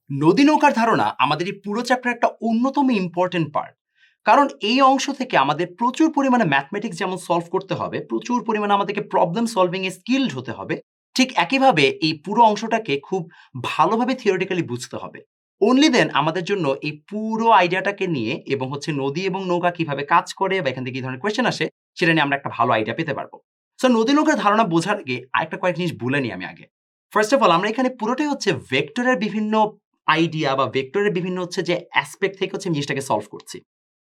নদী নৌকার ধারণা আমাদের এই পুরো চ্যাপ্টার একটা অন্যতম ইম্পর্টেন্ট পার্ট। কারণ এই অংশ থেকে আমাদের প্রচুর পরিমাণে ম্যাথমেটিক্স যেমন সলভ করতে হবে, প্রচুর পরিমাণে আমাদেরকে প্রবলেম সলভিং এ স্কিলড হতে হবে। ঠিক একইভাবে এই পুরো অংশটাকে খুব ভালোভাবে থিওরিটিক্যালি বুঝতে হবে। অনলি দেন আমাদের জন্য এই পুরো আইডিয়াটাকে নিয়ে এবং নদী এবং নৌকা কিভাবে কাজ করে বা এখান থেকে কি ধরনের কোয়েশ্চেন আসে, সেটা নিয়ে আমরা একটা ভালো আইডিয়া পেতে পারবো। সো নদী নৌকার ধারণা বোঝার আগে আরেকটা কয়েক জিনিস বলে নিই আমি আগে। ফার্স্ট অফ অল আমরা এখানে পুরোটাই ভেক্টরের বিভিন্ন আইডিয়া বা ভেক্টরের বিভিন্ন যে অ্যাসপেক্ট থেকে জিনিসটাকে সলভ করছি।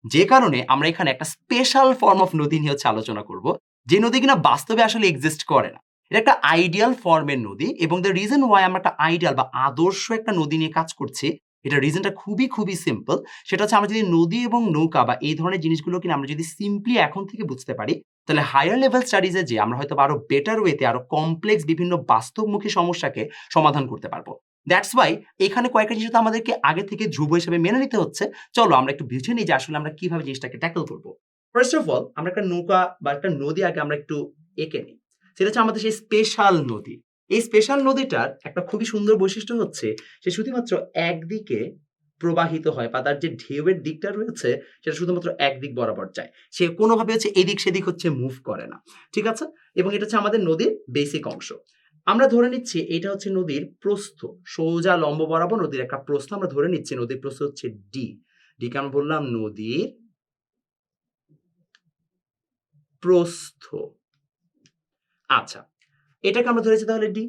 যে কারণে আমরা এখানে একটা স্পেশাল ফর্ম অফ নদী নিয়ে আলোচনা করব, যে নদী কিনা বাস্তবে আসলে এক্সিস্ট করে না। এটা একটা আইডিয়াল ফর্মের নদী এবং দ্য রিজন ওয়াই আমরা একটা আইডিয়াল বা আদর্শ একটা নদী নিয়ে কাজ করছি, এটার রিজনটা খুবই সিম্পল। সেটা হচ্ছে আমরা যদি নদী এবং নৌকা বা এই ধরনের জিনিসগুলো কিনা আমরা যদি সিম্পলি এখন থেকে বুঝতে পারি, তাহলে হায়ার লেভেল স্টাডিজ এ যেয়ে আমরা হয়তো আরো বেটার ওয়েতে আরো কমপ্লেক্স বিভিন্ন বাস্তবমুখী সমস্যাকে সমাধান করতে পারবো। দ্যাটস ওয়াই এখানে কয়েকটা জিনিস তো আমাদেরকে আগে থেকে ধ্রুব হিসেবে মেনে নিতে হচ্ছে। চলো আমরা একটু বুঝে নিই যে আসলে আমরা কিভাবে জিনিসটাকে ট্যাকল করব। ফার্স্ট অফ অল আমরা একটা নৌকা বা একটা নদী আগে আমরা একটু এঁকে নিই। সেটা হচ্ছে আমাদের সেই স্পেশাল নদী। এই স্পেশাল নদীটার একটা খুবই সুন্দর বৈশিষ্ট্য হচ্ছে সে শুধুমাত্র একদিকে প্রবাহিত হয় বা তার যে ঢেউয়ের দিকটা রয়েছে সেটা শুধুমাত্র একদিক বরাবর যায়। সে কোনোভাবে এদিক সেদিক মুভ করে না। ঠিক আছে? এবং এটা হচ্ছে আমাদের নদীর বেসিক অংশ। আমরা ধরে নিচ্ছি এটা হচ্ছে নদীর প্রস্থ। সোজা লম্ব বরাবর নদীর একটা প্রস্থ আমরা ধরে নিচ্ছি নদীর প্রস্থ হচ্ছে ডি। ডি কে আমরা বললাম নদীর প্রস্থ। আচ্ছা, এটাকে আমরা ধরেছি তাহলে ডি।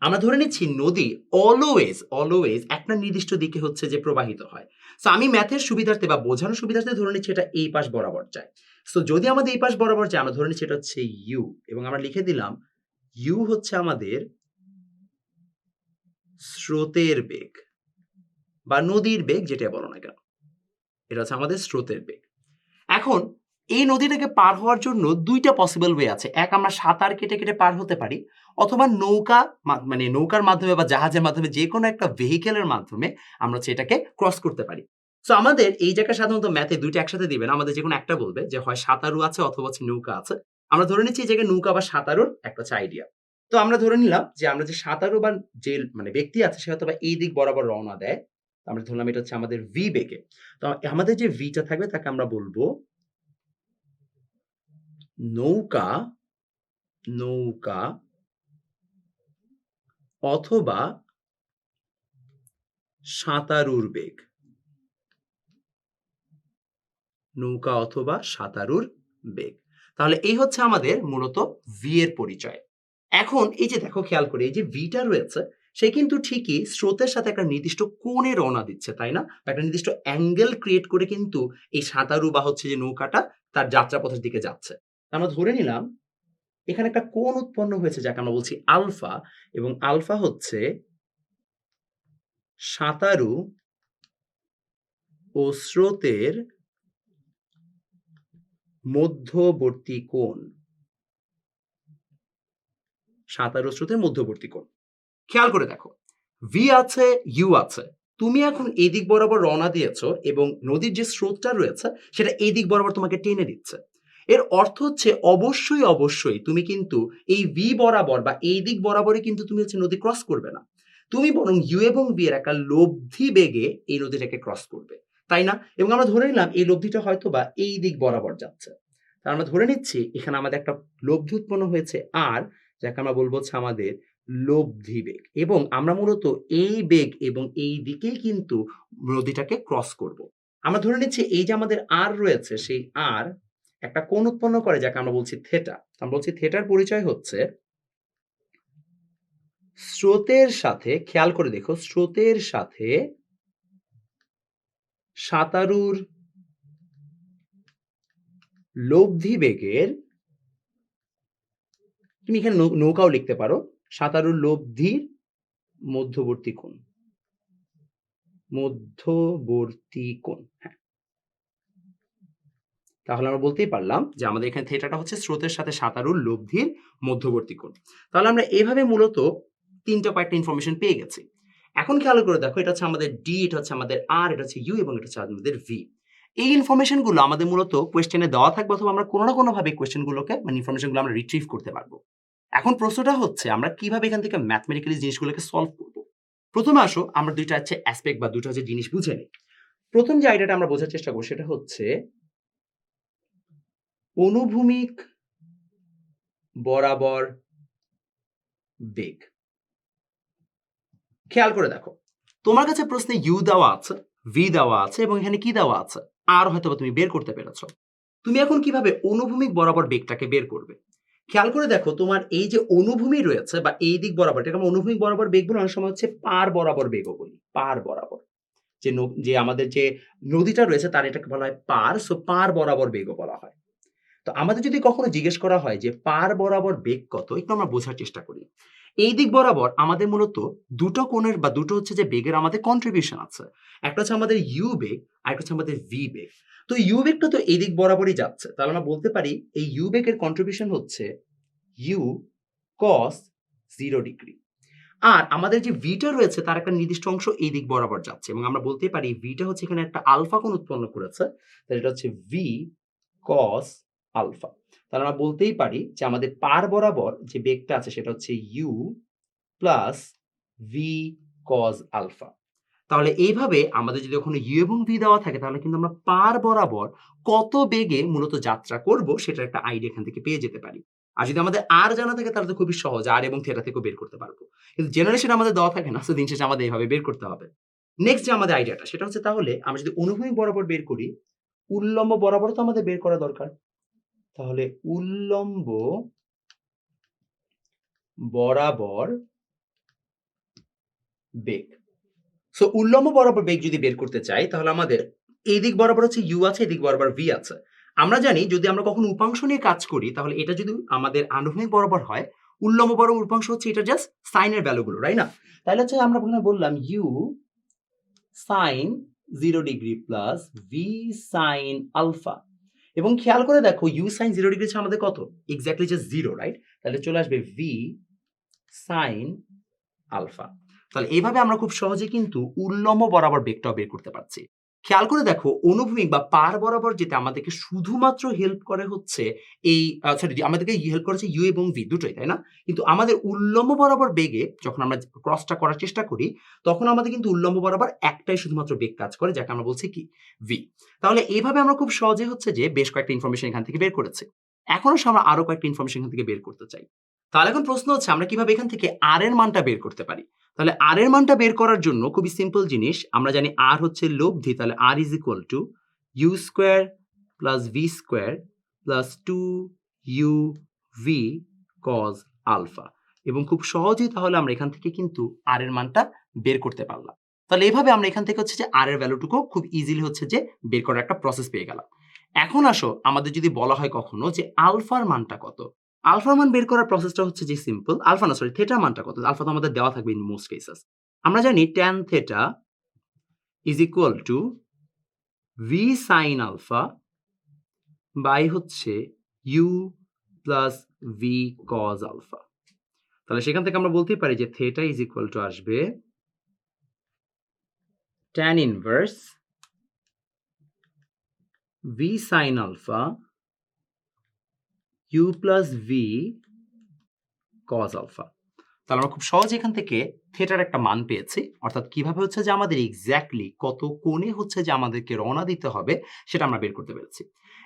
আমরা ধরে নিচ্ছি নদী অলওয়েজ একটা নির্দিষ্ট দিকে যে প্রবাহিত হয়। সো আমি ম্যাথের সুবিধার্থে বা বোঝানোর সুবিধার্থে ধরে নিচ্ছি এটা এই পাশ বরাবর যায়। সো যদি আমাদের এই পাশ বরাবর যায় আমরা ধরে নিচ্ছি এটা হচ্ছে ইউ এবং আমরা লিখে দিলাম ইউ হচ্ছে আমাদের স্রোতের বেগ বা নদীর বেগ যেটা বলো না কেন। এটা হচ্ছে আমাদের স্রোতের বেগ। এখন এই নদীটাকে পার হওয়ার জন্য দুইটা পসিবল ওয়ে আছে। এক, আমরা সাঁতার কেটে পার হতে পারি, অথবা নৌকা মানে নৌকার মাধ্যমে বা জাহাজের মাধ্যমে যে কোনো একটা ভেহিকেলের মাধ্যমে আমরা এটাকে ক্রস করতে পারি। সো আমাদের এই জায়গায় সাধারণত ম্যাথে দুইটা একসাথে দিবে না, আমাদের যেকোনো একটা বলবে যে হয় সাঁতারু আছে অথবা নৌকা আছে। আমরা ধরে নিচ্ছি এই জায়গায় নৌকা বা সাঁতারুর একটা আইডিয়া। তো আমরা ধরে নিলাম যে আমরা যে সাঁতারু বা যে ব্যক্তি আছে সে হয়তো বা এই দিক বরাবর রওনা দেয়। আমরা ধরলাম এটা হচ্ছে আমাদের ভি বেগে। তো আমাদের যে ভিটা থাকবে তাকে আমরা বলবো নৌকা নৌকা অথবা সাঁতারুর বেগ। নৌকা অথবা সাঁতারুর বেগ। তাহলে এই হচ্ছে আমাদের মূলত ভি এর পরিচয়। এখন এই যে দেখো খেয়াল করে এই যে ভিটা রয়েছে সে কিন্তু ঠিকই স্রোতের সাথে একটা নির্দিষ্ট কোণে রওনা দিচ্ছে, তাই না? একটা নির্দিষ্ট অ্যাঙ্গেল ক্রিয়েট করে কিন্তু এই সাঁতারু বা যে নৌকাটা তার যাত্রাপথের দিকে যাচ্ছে। আমরা ধরে নিলাম এখানে একটা কোণ উৎপন্ন হয়েছে যাকে আমরা বলছি আলফা, এবং আলফা হচ্ছে সাঁতারু ও স্রোতের মধ্যবর্তী কোণ। সাঁতারু স্রোতের মধ্যবর্তী কোণ। খেয়াল করে দেখো, ভি আছে, ইউ আছে। তুমি এখন এই দিক বরাবর রওনা দিয়েছো এবং নদীর যে স্রোতটা রয়েছে সেটা এই দিক বরাবর তোমাকে টেনে দিচ্ছে। এর অর্থ হচ্ছে অবশ্যই তুমি কিন্তু এই ভি বরাবর বা এই দিক বরাবরই কিন্তু তুমি নদী ক্রস করবে না। তুমি বরং ইউ এবং ভি এর একটা লব্ধি বেগে এই নদীটাকে ক্রস করবে, তাই না? এবং আমরা ধরে নিলাম এই লব্ধিটা হয়তো বা এই দিক বরাবর যাচ্ছে। তার আমরা ধরে নিচ্ছি এখানে আমাদের একটা লব্ধি উৎপন্ন হয়েছে আর, যাকে আমরা বলবো হচ্ছে আমাদের লব্ধি বেগ, এবং আমরা মূলত এই বেগ এবং এই দিকেই কিন্তু নদীটাকে ক্রস করব। আমরা ধরে নিচ্ছি এই যে আমাদের আর রয়েছে সেই আর একটা কোণ উৎপন্ন করে যাকে আমরা বলছি থেটা। আমরা বলছি থেটার পরিচয় হচ্ছে স্রোতের সাথে, খেয়াল করে দেখো, স্রোতের সাথে সাঁতারুর লব্ধি বেগের, তুমি এখানে নৌকাও লিখতে পারো, সাঁতারুর লব্ধির মধ্যবর্তী কোণ। হ্যাঁ, তাহলে আমরা বলতেই পারলাম যে আমাদের এখানে থেটাটা হচ্ছে স্রোতের সাথে সাঁতারুর লব্ধির মধ্যবর্তী কোণ। তাহলে আমরা এভাবে মূলত তিনটা কয়েকটা ইনফরমেশন পেয়ে গেছি। এখন খেয়াল করে দেখো, এটা হচ্ছে আমাদের ডি, এটা হচ্ছে আমাদের আর, এটা হচ্ছে ইউ এবং এটা হচ্ছে আমাদের ভি। এই ইনফরমেশন গুলো আমাদের মূলত কোয়েশ্চেনে দেওয়া থাকবে অথবা আমরা কোনো না কোনো ভাবে কোয়েশ্চেন গুলোকে ইনফরমেশন গুলো আমরা রিট্রিভ করতে পারবো। এখন প্রশ্নটা হচ্ছে আমরা কিভাবে এখান থেকে ম্যাথমেটিক্যালি জিনিসগুলোকে সলভ করব। প্রথমে আসো আমরা দুইটা হচ্ছে অ্যাসপেক্ট বা দুটো হচ্ছে জিনিস বুঝে নিই। প্রথম যে আইডিয়াটা আমরা বোঝার চেষ্টা করব সেটা হচ্ছে অনুভূমিক বরাবর বেগ। খেয়াল করে দেখো, তোমার কাছে প্রশ্নে ইউ দেওয়া আছে, ভি দেওয়া আছে এবং এখানে কি দেওয়া আছে আর হয়তো তুমি বের করতে পেরেছো। তুমি এখন কিভাবে অনুভূমিক বরাবর বেগটাকে বের করবে? খেয়াল করে দেখো, তোমার এই যে অনুভূমি রয়েছে বা এই দিক বরাবর, এটাকে আমরা অনুভূমিক বরাবর বেগ বলে, অনেক সময় হচ্ছে পার বরাবর বেগও বলি। পার বরাবর যে আমাদের যে নদীটা রয়েছে তার এটাকে বলা হয় পার, সো পার বরাবর বেগও বলা হয়। তো আমাদের যদি কখনো জিজ্ঞেস করা হয় যে পার বরাবর বেগ কত, একটু আমরা বোঝার চেষ্টা করি। এই দিক বরাবর আমাদের মূলত দুটো কোণের বা দুটো হচ্ছে যে বেগের আমাদের কন্ট্রিবিউশন আছে। একটা হচ্ছে আমাদের ইউ বেগ আর একটা হচ্ছে আমাদের ভি বেগ। তো ইউ বেগটা তো এই দিক বরাবরই যাচ্ছে, তাহলে আমরা বলতে পারি এই ইউ বেগের কন্ট্রিবিউশন হচ্ছে ইউ কস 0 ডিগ্রি। আর আমাদের যে ভিটা রয়েছে তার একটা নির্দিষ্ট অংশ এই দিক বরাবর যাচ্ছে এবং আমরা বলতে পারি ভিটা হচ্ছে এখানে একটা আলফা কোণ উৎপন্ন করেছে, তাহলে এটা হচ্ছে ভি কস আলফা। তাহলে আমরা বলতেই পারি যে আমাদের পার বরাবর যে বেগটা আছে সেটা হচ্ছে you plus V cos alpha. তাহলে এইভাবে আমাদের যদি ওখানে ইউ এবং ভি দেওয়া থাকে তাহলে কিন্তু আমরা পার বরাবর কত বেগে মূলত যাত্রা করব সেটার একটা আইডিয়া এখান থেকে পেয়ে যেতে পারি। আর যদি আমাদের আর জানা থাকে তাহলে তো খুবই সহজ, আর এবং থেটা থেকেও বের করতে পারবো। কিন্তু জেনারেশন আমাদের দেওয়া থাকে না, তো দিন শেষে আমাদের এইভাবে বের করতে হবে। নেক্সট যে আমাদের আইডিয়াটা সেটা হচ্ছে, তাহলে আমরা যদি অনুভূমিক বরাবর বের করি, উল্লম্ব বরাবর তো আমাদের বের করা দরকার। তাহলে উল্লম্ব বরাবর বেগ। সো উল্লম্ব বরাবর বেগ যদি বের করতে চাই তাহলে আমাদের এই দিক বরাবর হচ্ছে ইউ আছে, এই দিক বরাবর ভি আছে। আমরা জানি যদি আমরা কখনো উপাংশ নিয়ে কাজ করি তাহলে এটা যদি আমাদের আনুভূমিক বরাবর হয়, উল্লম্ব বরাবর উপাংশ হচ্ছে এটা জাস্ট সাইনের ভ্যালুগুলো, রাইট না? তাহলে হচ্ছে আমরা ওখানে বললাম u sine 0 degree plus v sine alpha. এবং খেয়াল করে দেখো ইউ সাইন 0 ডিগ্রি হচ্ছে আমাদের কত? Exactly just 0, right? তাহলে চলে আসবে ভি সাইন আলফা। তাহলে এইভাবে আমরা খুব সহজে কিন্তু উল্লম্ব বরাবর বেগটাও বের করতে পারছি। খেয়াল করে দেখো, অনুভূমিক বা পার বরাবর যেটা আমাদেরকে শুধুমাত্র হেল্প করে হচ্ছে এই সরি, আমাদেরকে হেল্প করেছে ইউ এবং ভি দুটোই, তাই না? কিন্তু আমাদের উল্লম্ব বরাবর বেগে যখন আমরা ক্রসটা করার চেষ্টা করি তখন আমাদের কিন্তু উল্লম্ব বরাবর একটাই শুধুমাত্র বেগ কাজ করে, যাকে আমরা বলছি কি ভি। তাহলে এইভাবে আমরা খুব সহজে হচ্ছে যে বেশ কয়েকটা ইনফরমেশন এখান থেকে বের করেছি। এখন আমরা আরো কয়েকটা ইনফরমেশন এখান থেকে বের করতে চাই। তাহলে এখন প্রশ্ন হচ্ছে আমরা কিভাবে এখান থেকে আর এর মানটা বের করতে পারি? তাহলে আর এর মানটা বের করার জন্য খুবই সিম্পল জিনিস, আমরা জানি আর হচ্ছে লব্ধি, তাহলে R is equal to U square plus V square plus 2u V cos alpha. এবং খুব সহজেই তাহলে আমরা এখান থেকে কিন্তু আর এর মানটা বের করতে পারলাম। তাহলে এভাবে আমরা এখান থেকে হচ্ছে যে আর এর ভ্যালুটুকু খুব ইজিলি হচ্ছে যে বের করার একটা প্রসেস পেয়ে গেলাম। এখন আসো, আমাদের যদি বলা হয় কখনো যে আলফার মানটা কত, আলফার মান বের করার প্রসেসটা হচ্ছে যে সিম্পল। আলফা না, সরি, থেটার মানটা কত? আলফা তো আমাদের দেওয়া থাকবে ইন মোস্ট কেসেস। আমরা জানি tan theta is equal to V sine alpha by হচ্ছে you plus V cos alpha. তাহলে সেখান থেকে আমরা বলতেই পারি যে থেটা ইজ ইকুয়াল টু আসবে tan inverse V sine alpha U plus V cos alpha. তাহলে আমরা খুব সহজে এখান থেকে থেটার একটা মান পেয়েছি, অর্থাৎ কিভাবে হচ্ছে যে আমাদের এক্স্যাক্টলি কত কোণে হচ্ছে যে আমাদেরকে রওনা দিতে হবে সেটা আমরা বের করতে পেরেছি।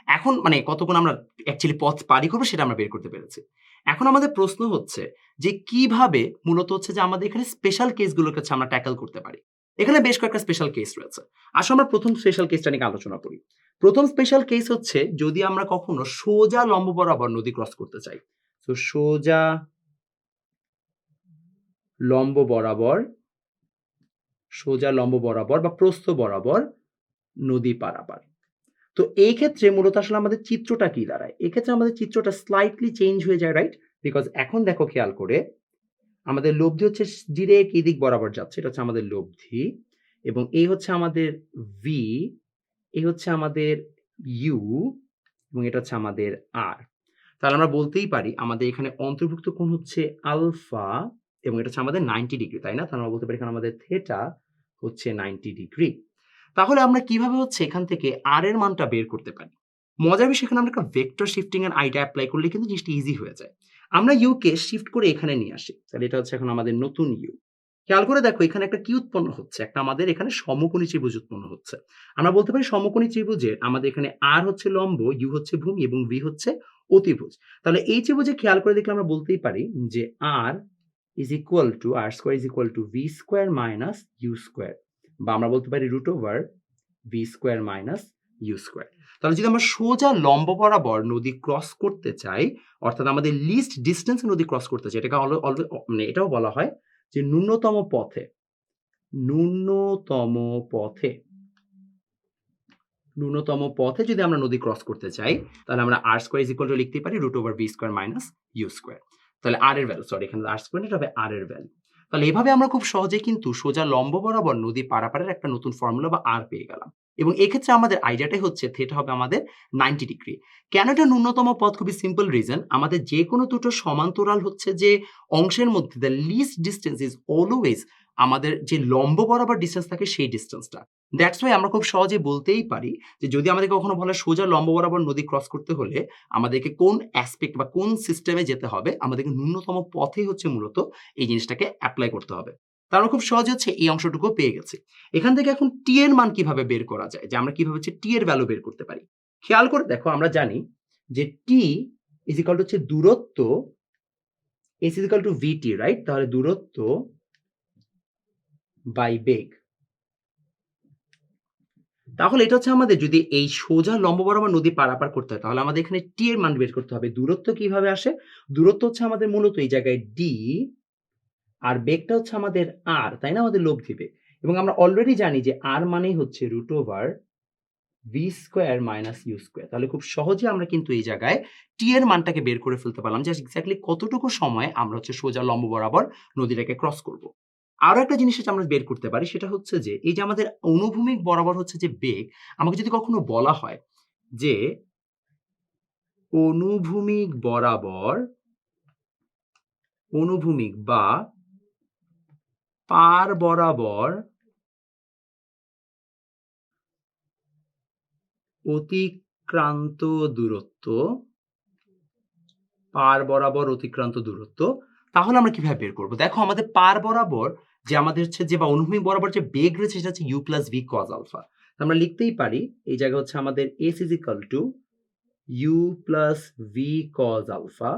এখন মানে কত কোণ আমরা অ্যাকচুয়ালি পথ পাড়ি করবো সেটা আমরা বের করতে পেরেছি। এখন আমাদের প্রশ্ন হচ্ছে যে কিভাবে মূলত হচ্ছে যে আমাদের এখানে স্পেশাল কেসগুলোর কাছে আমরা ট্যাকল করতে পারি। এখানে বেশ কয়েকটা স্পেশাল কেস রয়েছে। আসলে আমরা প্রথম স্পেশাল কেসটা নিয়ে আলোচনা করি। প্রথম স্পেশাল কেস হচ্ছে যদি আমরা কখনো সোজা লম্ব বরাবর নদী ক্রস করতে চাই। তো সোজা লম্ব বরাবর বা প্রস্থ বরাবর নদী পারাপার। তো এই ক্ষেত্রে মূলত আসলে আমাদের চিত্রটা কি দাঁড়ায়? এক্ষেত্রে আমাদের চিত্রটা স্লাইটলি চেঞ্জ হয়ে যায়, রাইট? বিকজ এখন দেখো খেয়াল করে, আমাদের লব্ধি হচ্ছে ডিরেক্ট এই দিক বরাবর যাচ্ছে, এটা হচ্ছে আমাদের লব্ধি, এবং এই হচ্ছে আমাদের ভি, এই হচ্ছে আমাদের ইউ, এবং এটা হচ্ছে আমাদের আর। তাহলে আমরা বলতেই পারি আমাদের এখানে অন্তর্ভুক্ত কোণ হচ্ছে আলফা এবং এটা হচ্ছে আমাদের 90 ডিগ্রি, তাই না? তাহলে আমরা বলতে পারি এখানে আমাদের থেটা হচ্ছে 90 ডিগ্রি। তাহলে আমরা কিভাবে হচ্ছে এখান থেকে আর এর মানটা বের করতে পারি? মজার বিষয়, এখানে আমরা একটা ভেক্টর শিফটিং এর আইডিয়া অ্যাপ্লাই করলে কিন্তু জিনিসটা ইজি হয়ে যায়। আমরা ইউ কে শিফট করে এখানে নিয়ে আসি, তাহলে এটা হচ্ছে এখন আমাদের নতুন ইউ। খেয়াল করে দেখো এখানে একটা কি উৎপন্ন হচ্ছে, একটা আমাদের এখানে সমকোণী ত্রিভুজ উৎপন্ন হচ্ছে। আমরা বলতে পারি সমকোণী ত্রিভুজের আমাদের এখানে আর হচ্ছে লম্ব, ইউ হচ্ছে ভূমি এবং ভি হচ্ছে অতিভুজ। তাহলে এই ত্রিভুজে খেয়াল করে দেখলে আমরা বলতেই পারি যে R is equal to R square is equal to V square minus you square, বা আমরা বলতে পারি root over V square minus you square. তাহলে যদি আমরা সোজা লম্ব বরাবর নদী ক্রস করতে চাই, অর্থাৎ আমাদের লিস্ট ডিস্টেন্স নদী ক্রস করতে চাই, এটাকে মানে এটাও বলা হয় যে ন্যূনতম পথে, ন্যূনতম পথে, ন্যূনতম পথে যদি আমরা নদী ক্রস করতে চাই, তাহলে আমরা r square is equal to লিখতে পারি root over V square minus you square. তাহলে আর এর ভ্যালু, সরি এখানে আর স্কোয়ার এটা হবে আর এর ভ্যালু। তাহলে এভাবে আমরা খুব সহজেই কিন্তু সোজা লম্ব বরাবর নদী পারাপারের একটা নতুন ফর্মুলা বা আর পেয়ে গেলাম। এবং এক্ষেত্রে আমাদের আইডিয়াটাই হচ্ছে থিটা হবে আমাদের 90 ডিগ্রি। কেন এটা ন্যূনতম পথ? খুবই সিম্পল রিজন, আমাদের যে কোনো দুটো সমান্তরাল হচ্ছে যে অংশের মধ্যে the least distance is always আমাদের যে লম্ব বরাবর ডিস্টেন্স থাকে সেই ডিস্টেন্সটা। দ্যাটস ওয়াই আমরা খুব সহজে বলতেই পারি যে যদি আমাদেরকে কখনো বলে সোজা লম্ব বরাবর নদী ক্রস করতে হলে আমাদেরকে কোন অ্যাসপেক্ট বা কোন সিস্টেমে যেতে হবে, আমাদেরকে ন্যূনতম পথেই হচ্ছে মূলত এই জিনিসটাকে অ্যাপ্লাই করতে হবে। তার মানে খুব সহজ হচ্ছে এই অংশটুকু পেয়ে গেছি। এখান থেকে এখন টি এর মান কিভাবে বের করা যায়, যে আমরা কিভাবে হচ্ছে টি এর ভ্যালু বের করতে পারি। খেয়াল করে দেখো আমরা জানি যে টি ইজ ইকুয়াল টু হচ্ছে দূরত্ব, s is equal to vt, right? তাহলে দূরত্ব বাই বেগ। তাহলে এটা হচ্ছে আমাদের যদি এই সোজা লম্ব বরাবর নদী পারাপার করতে হয়, তাহলে আমাদের এখানে টি এর মান বের করতে হবে। দূরত্ব কিভাবে আসে? দূরত্ব হচ্ছে আমাদের মূলত এই জায়গায় ডি, আর বেগটা হচ্ছে আমাদের আর, তাই না? আমাদের লব্ধি বেগ। এবং আমরা অলরেডি জানি যে আর মানেই হচ্ছে root over V square minus you square. তাহলে খুব সহজে আমরা কিন্তু এই জায়গায় টি এর মানটাকে বের করে ফেলতে পারলাম যে এক্স্যাক্টলি কতটুকু সময় আমরা হচ্ছে সোজা লম্ব বরাবর নদীটাকে ক্রস করব। আরো একটা জিনিস হচ্ছে আমরা বের করতে পারি, সেটা হচ্ছে যে এই যে আমাদের অনুভূমিক বরাবর হচ্ছে যে বেগ, আমাকে যদি কখনো বলা হয় যে অনুভূমিক বরাবর, অনুভূমিক বা পার বরাবর অতিক্রান্ত দূরত্ব, পার বরাবর অতিক্রান্ত দূরত্ব, তাহলে আমরা কিভাবে বের করব? দেখো আমাদের পার বরাবর যে আমাদের হচ্ছে যে বা অনুভূমিক বরাবর যে বেগ রয়েছে সেটা হচ্ছে you plus V cos alpha. আমরা লিখতেই পারি এই জায়গায় হচ্ছে আমাদের s is equal to u plus V cos alpha,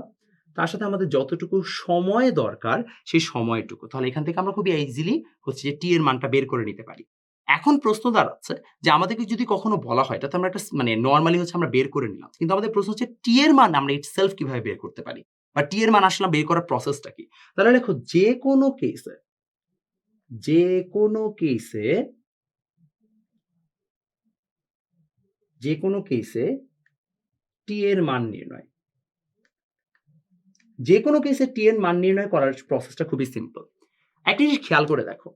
তার সাথে আমাদের যতটুকু সময় দরকার সেই সময়টুকু। তাহলে এখান থেকে আমরা খুবই ইজিলি হচ্ছে যে টি এর মানটা বের করে নিতে পারি। এখন প্রশ্ন দাঁড়াচ্ছে যে আমাদেরকে যদি কখনো বলা হয়, এটা তো আমরা একটা মানে নরমালি হচ্ছে আমরা বের করে নিলাম, কিন্তু আমাদের প্রশ্ন হচ্ছে টি এর মান আমরা ইটসেলফ কিভাবে বের করতে পারি, বা টি এর মান আসলে বের করার প্রসেসটা কি? তাহলে দেখো যে কোনো কেসে, যে কোনো কেসে, যে কোনো কেসে টি এর মান নির্ণয়, যে কোনো কেসে টি এর মান নির্ণয় করার প্রসেসটা খুবই সিম্পল। একটা জিনিস খেয়াল করে দেখো,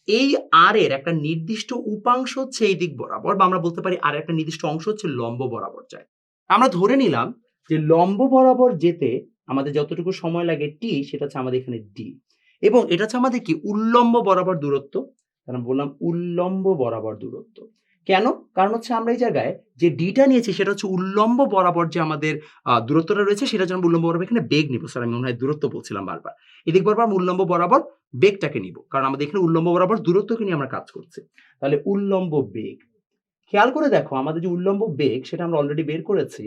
এই আর এর একটা নির্দিষ্ট উপাংশ হচ্ছে এই দিক বরাবর, বা আমরা বলতে পারি আর একটা নির্দিষ্ট অংশ হচ্ছে লম্ব বরাবর যায়। আমরা ধরে নিলাম যে লম্ব বরাবর যেতে আমাদের যতটুকু সময় লাগে টি, সেটা হচ্ছে আমাদের এখানে ডি, এবং এটা হচ্ছে আমাদের কি উল্লম্ব বরাবর দূরত্ব। কারণ বললাম উল্লম্ব বরাবর দূরত্ব। কেন? কারণ হচ্ছে আমরা এই জায়গায় যে ডিটা নিয়েছি সেটা হচ্ছে উল্লম্ব বরাবর যে আমাদের দূরত্বটা রয়েছে, সেটার জন্য উল্লম্ব বরাবর এখানে বেগ নিব। স্যার আমি মনে হয় দূরত্ব বলছিলাম বারবার। এদিক বরাবর উল্লম্ব বরাবর বেগটাকে নিব, কারণ আমাদের এখানে উল্লম্ব বরাবর দূরত্বকে নিয়ে আমরা কাজ করছি। তাহলে উল্লম্ব বেগ, খেয়াল করে দেখো আমাদের যে উল্লম্ব বেগ সেটা আমরা অলরেডি বের করেছি।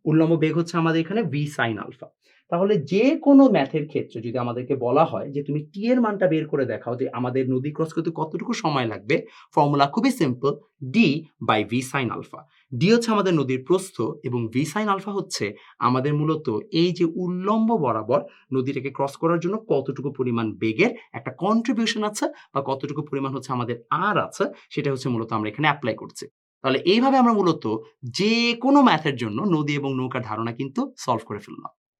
উল্লম্ব বেগ হচ্ছে আমাদের এখানে ভি সাইন আলফা। তাহলে যে কোনো ম্যাথের ক্ষেত্রে যদি আমাদেরকে বলা হয় যে তুমি টি এর মানটা বের করে দেখাও যে আমাদের নদী ক্রস করতে কতটুকু সময় লাগবে, ফর্মুলা খুবই simple, d by v sine alpha. D হচ্ছে আমাদের নদীর প্রস্থ এবং ভি সাইন আলফা হচ্ছে আমাদের মূলত এই যে উল্লম্ব বরাবর নদীটাকে ক্রস করার জন্য কতটুকু পরিমাণ বেগের একটা কন্ট্রিবিউশন আছে বা কতটুকু পরিমাণ হচ্ছে আমাদের আর আছে, সেটা হচ্ছে মূলত আমরা এখানে অ্যাপ্লাই করছি। তাহলে এইভাবে আমরা মূলত যে কোনো ম্যাথের জন্য নদী এবং নৌকার ধারণা কিন্তু সলভ করে ফেললাম।